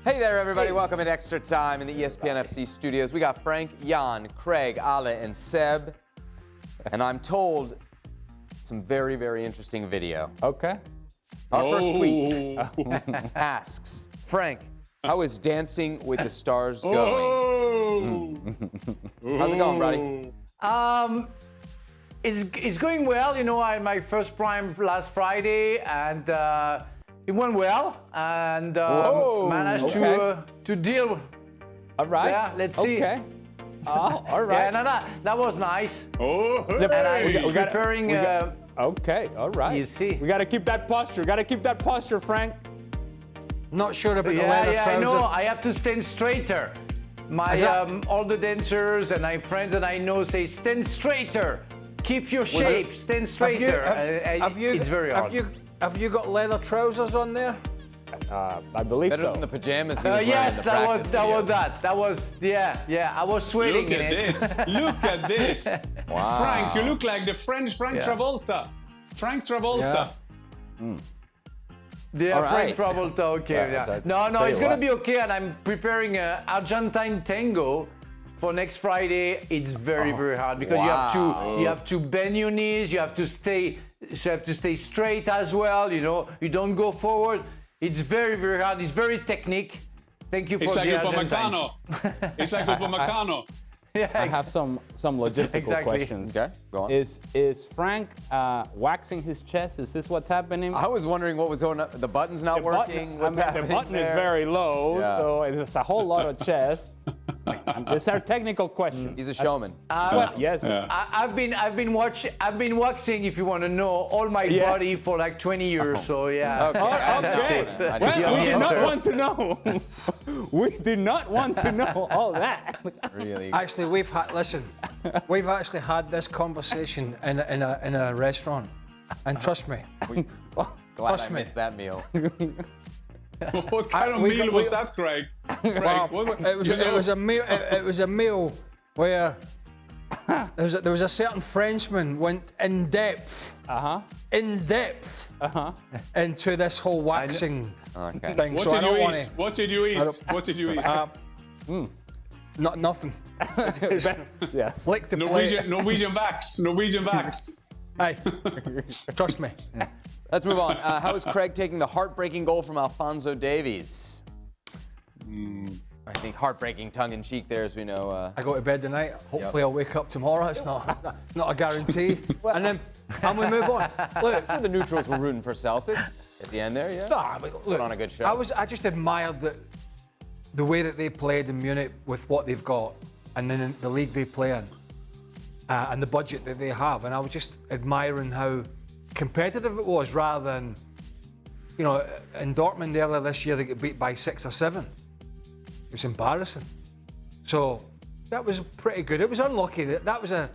Hey there, everybody. Welcome to Extra Time in the ESPN FC studios. We got Frank, Jan, Craig, Ale, and Seb. And I'm told some very, very interesting video. Okay. Our first tweet asks, Frank, how is Dancing with the Stars going? How's it going, buddy? It's going well. You know, I had my first prime last Friday, and it went well, and managed to deal. All right. Yeah, let's see. Okay. All right. Yeah, no, that was nice. Oh, And I'm preparing. Okay. All right. You see. We got to keep that posture. Frank. Not sure about the leather Yeah, trouser. I know. I have to stand straighter. My all the dancers and my friends that I know say stand straighter. Keep your shape. Stand straighter. It's very hard. Have you got leather trousers on there? I believe Better so. than the pajamas he was wearing Yes, in the that was practice video. yeah. I was sweating Look in at it. this. Look at this. Wow. Frank, you look like the French Frank Travolta. Frank Travolta. Yeah, All right. Frank Travolta, okay. Yeah, No, tell it's you gonna what. be okay, and I'm preparing a Argentine tango for next Friday. It's very, very hard because you have to bend your knees, you have to stay straight as well. You know, you don't go forward. It's very, very hard. It's very technique. Thank you for It's like the Upamecano. It's like Upamecano. I have some logistical Exactly. questions. Okay, go on. Is Frank waxing his chest? Is this what's happening? I was wondering what was going on. The button's not working. What's happening the button is there? very low, Yeah. so it's a whole lot of chest. These are technical questions. He's a showman. Well, yes. I've been waxing, if you want to know, all my body for like 20 years. So yeah. Okay. That's Okay. it. I Well, didn't we know. did not want to know. We did not want to know all that. Really. Actually, we've actually had this conversation in a restaurant, and trust me, Glad Trust I me. missed that meal. What kind of meal was that, Craig? Craig, it was a meal where there was a certain Frenchman went in depth into this whole waxing Okay. thing. What so did I don't you want eat? What did you eat? What did you eat? nothing. Yes. Lick the plate. Norwegian wax. Hey, trust me. Let's move on. How is Craig taking the heartbreaking goal from Alphonso Davies? I think heartbreaking tongue-in-cheek there, as we know. I go to bed tonight. Hopefully, I'll wake up tomorrow. It's not a guarantee. And we move on. Look, The neutrals were rooting for Celtic at the end there, yeah? nah, but look, Put on a good show. I just admired the way that they played in Munich with what they've got, and then in the league they play in, and the budget that they have. And I was just admiring how competitive it was, rather than, you know, in Dortmund earlier this year they get beat by 6 or 7. It was embarrassing. So that was pretty good. It was unlucky. That was a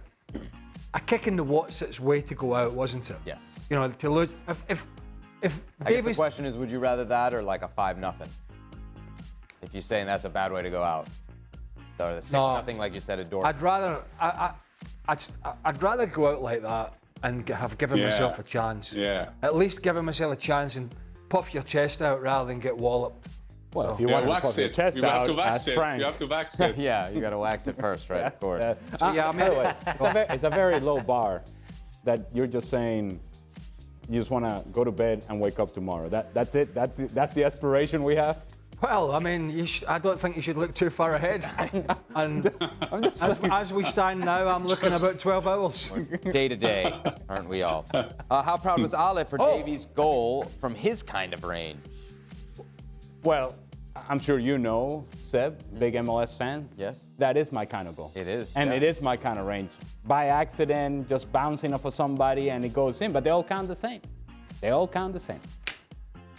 kick in the what's-its way to go out, wasn't it? Yes. You know, to lose. If I guess the Davies, question is, would you rather that or like a 5-0? If you're saying that's a bad way to go out. Or the 6-0 like you said at Dortmund. I'd rather go out like that and have given myself a chance. Yeah. At least giving myself a chance and puff your chest out rather than get walloped. Well, if you Yeah, want to wax puff your it. chest You have out, to wax ask it. Frank. You have to wax it. Yeah, you got to wax it first, right? Of course. Yeah, I mean, By the way, it's a very low bar that you're just saying you just want to go to bed and wake up tomorrow. That's it? That's the aspiration we have? well, I mean, I don't think you should look too far ahead. And as we stand now, I'm looking about 12 hours. Day to day, aren't we all? How proud was Ale for Davies' goal from his kind of range? Well, I'm sure you know, Seb, big MLS fan. Yes. That is my kind of goal. It is, And yeah. it is my kind of range. By accident, just bouncing off of somebody and it goes in, but they all count the same.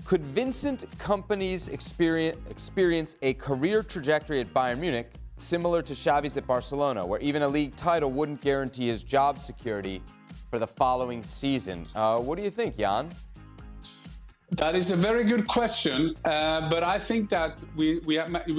Could Vincent Kompany's experience a career trajectory at Bayern Munich similar to Xavi's at Barcelona, where even a league title wouldn't guarantee his job security for the following season? What do you think, Jan? That is a very good question, but I think that we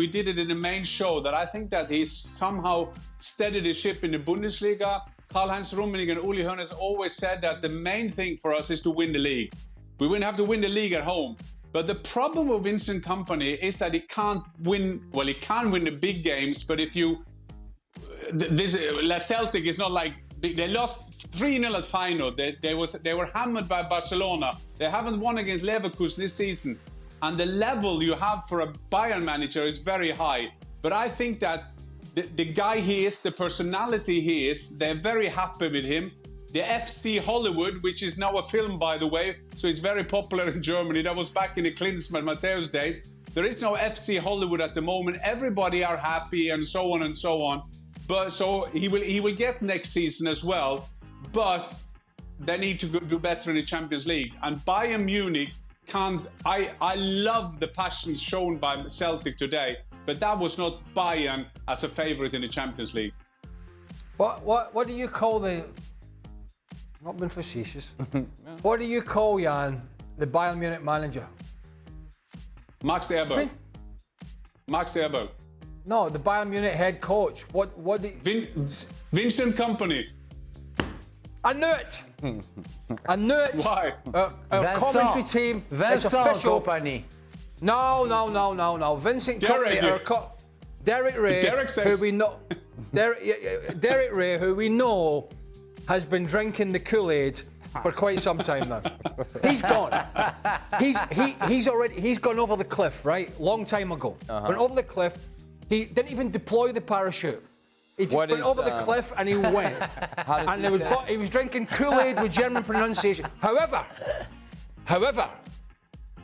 did it in the main show, that I think that he's somehow steadied the ship in the Bundesliga. Karl-Heinz Rummenigge and Uli Hoeneß always said that the main thing for us is to win the league. We wouldn't have to win the league at home. But the problem with Vincent Kompany is that he can't win. Well, he can win the big games, but if you Celtic is not like they lost 3-0 at Feyenoord. They were hammered by Barcelona. They haven't won against Leverkusen this season, and the level you have for a Bayern manager is very high. But I think that the guy he is, the personality he is, they're very happy with him. The FC Hollywood, which is now a film, by the way, so it's very popular in Germany. That was back in the Klinsmann Matthäus days. There is no FC Hollywood at the moment. Everybody are happy and so on and so on. But so he will get next season as well. But they need to do better in the Champions League. And Bayern Munich can't. I love the passion shown by Celtic today, but that was not Bayern as a favourite in the Champions League. What do you call the? Not being facetious. What do you call, Jan, the Bayern Munich manager? Max Eberl. Max Eberl. No, the Bayern Munich head coach. Vincent Kompany. I knew it. I knew it. Why? Our commentary team. Vincent Kompany. No. Vincent Kompany. Derek Ray. Derek says. Who we know. Derek Ray, who we know, has been drinking the Kool-Aid for quite some time now. He's gone. He's gone over the cliff, right? Long time ago. Went over the cliff. He didn't even deploy the parachute. He just went over the cliff and he went. And he was drinking Kool-Aid with German pronunciation. However,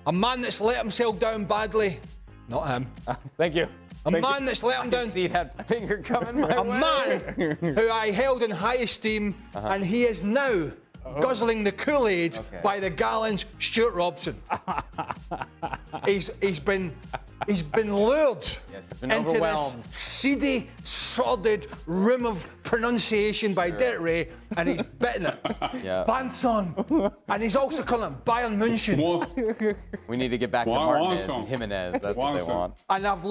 a man that's let himself down badly, not him. Thank you. A man that's let him down. See that finger coming my way. A man who I held in high esteem, and he is now guzzling the Kool-Aid by the gallons. Stuart Robson. He's been lured into this seedy, sordid room of pronunciation by Derek Ray, and he's bitten it. Vincent, and he's also calling it Bayern München. We need to get back to Martinez and Jimenez. That's what they want. And I have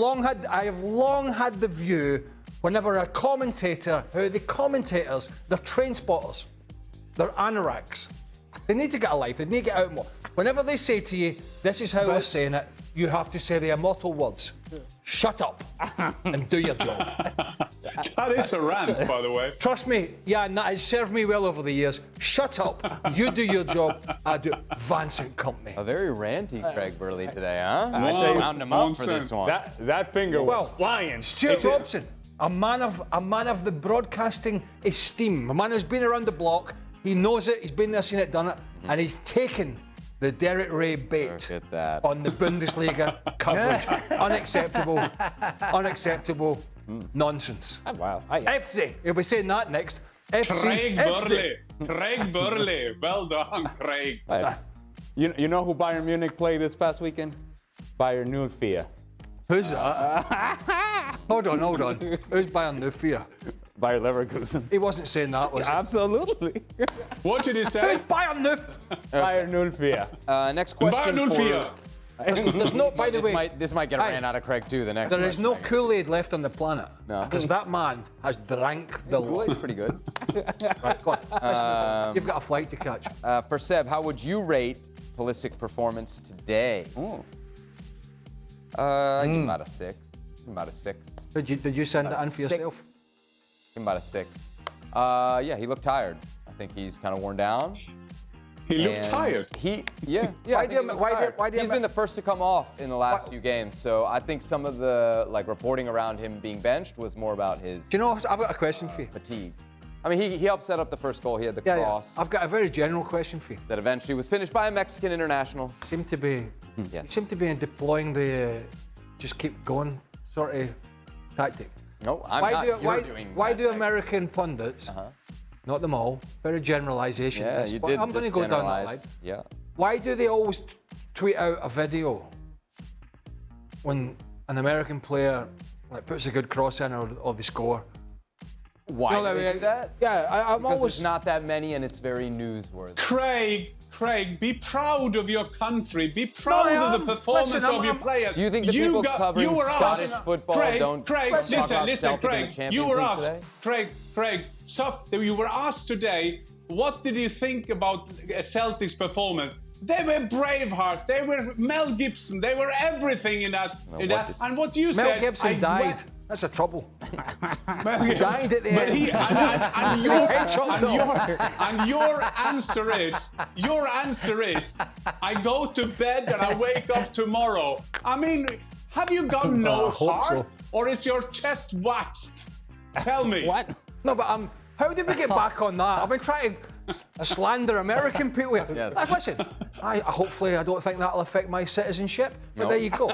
long had the view, whenever a commentator, the commentators, they're train spotters, they're anoraks. They need to get a life. They need to get out more. Whenever they say to you, "This is how we're saying it," you have to say the immortal words: "Shut up and do your job." That is a rant, by the way. Trust me, and that has served me well over the years. Shut up, you do your job, I do. Vincent Kompany. A very ranty Craig Burley today, huh? Wound him up for this one. That finger was flying. Stuart Robson, a man of the broadcasting esteem, a man who's been around the block. He knows it. He's been there, seen it, done it, and he's taken the Derek Ray bait on the Bundesliga coverage. Unacceptable nonsense. Wow. FC. He'll be saying that next. FC. Craig Burley. Well done, Craig. You know who Bayern Munich played this past weekend? Bayern 04. Who's that? Hold on. Who's Bayern 04? Bayern Leverkusen. He wasn't saying that, was he? Absolutely. What did he say? Who's Bayern 04? Bayern 04. Next question. Bayern 04. There's no, by the way, this might get a rant out of Craig too. The next. There is no Kool-Aid left on the planet. No. Because that man has drank the lot. Kool-Aid's pretty good. Right, go on. You've got a flight to catch. For Seb, how would you rate Pulisic's performance today? I give him about a 6. About a 6. Did you send it in for yourself? Give him about a 6. Yeah, he looked tired. I think he's kind of worn down. He looked tired. Why He's been the first to come off in the last few games, so I think some of the reporting around him being benched was more about his. Do you know? I've got a question for you. Fatigue. I mean, he helped set up the first goal. He had the cross. Yeah. I've got a very general question for you. That eventually was finished by a Mexican international. You seem to be deploying the just keep going sort of tactic. No, I'm not. Why do American pundits? Not them all. Very generalisation. Yeah, you did. I'm going to go down that line. Yeah. Why do they always tweet out a video when an American player puts a good cross in or they score? Why do they do that? Yeah, I'm because always. There's not that many, and it's very newsworthy. Craig, be proud of your country. Be proud of the performance of your players. Do you think the people covering Scottish football don't Craig, talk about listen, Celtic in the Champions League today? Craig, you were asked today, what did you think about Celtic's performance? They were Braveheart. They were Mel Gibson. They were everything in that. And what you Mel said, Gibson died. That's the trouble. He died at the but end. He, and your answer is, I go to bed and I wake up tomorrow. I mean, have you got no heart, or is your chest waxed? Tell me. What? No, but how did we get back on that? I've been trying to slander American people here. Yes. Like, listen, hopefully I don't think that'll affect my citizenship. But there you go.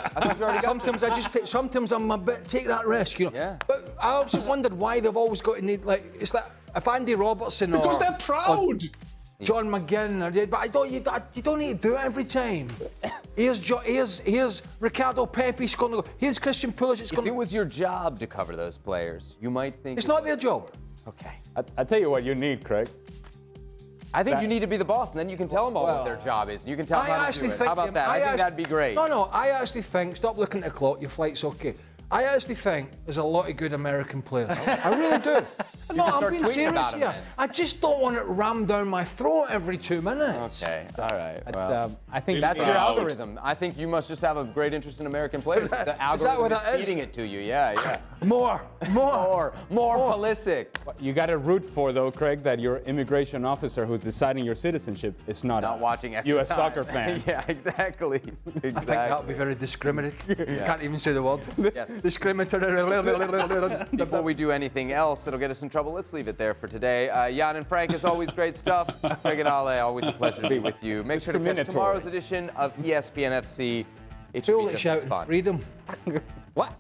Sometimes I just sometimes I'm a bit take that risk, you know. Yeah. But I also wondered why they've always got to need it's like if Andy Robertson Because they're proud. John McGinn, but you don't need to do it every time. Here's Ricardo Pepe scoring. Here's Christian Pulisic If scoring. it was your job to cover those players, you might think It's not their job. Okay. I tell you what you need, Craig. I think you need to be the boss, and then you can tell them all what their job is. You can tell them how to do it. How about that? I think that'd be great. No, I actually think, stop looking at the clock, your flight's okay. I actually think there's a lot of good American players. I really do. No, just I'm start being tweeting serious about them here. then. I just don't want it rammed down my throat every 2 minutes. Okay, all right. But, Well, I think that's your Proud. algorithm. I think you must just have a great interest in American players. The algorithm what that is? feeding it to you. Yeah. More. More Pulisic. you got to root for, though, Craig, that your immigration officer who's deciding your citizenship is not Not a watching extra U.S. time. soccer fan. Yeah, exactly. I think that would be very discriminatory. You can't even say the word. Yes. Discriminatory. Before we do anything else that'll get us in trouble, let's leave it there for today. Jan and Frank, as always, great stuff. Craig and Ale, always a pleasure to be with you. Make sure to catch tomorrow's edition of ESPN FC. It should be Foolish just as shouting. fun. Read them. What?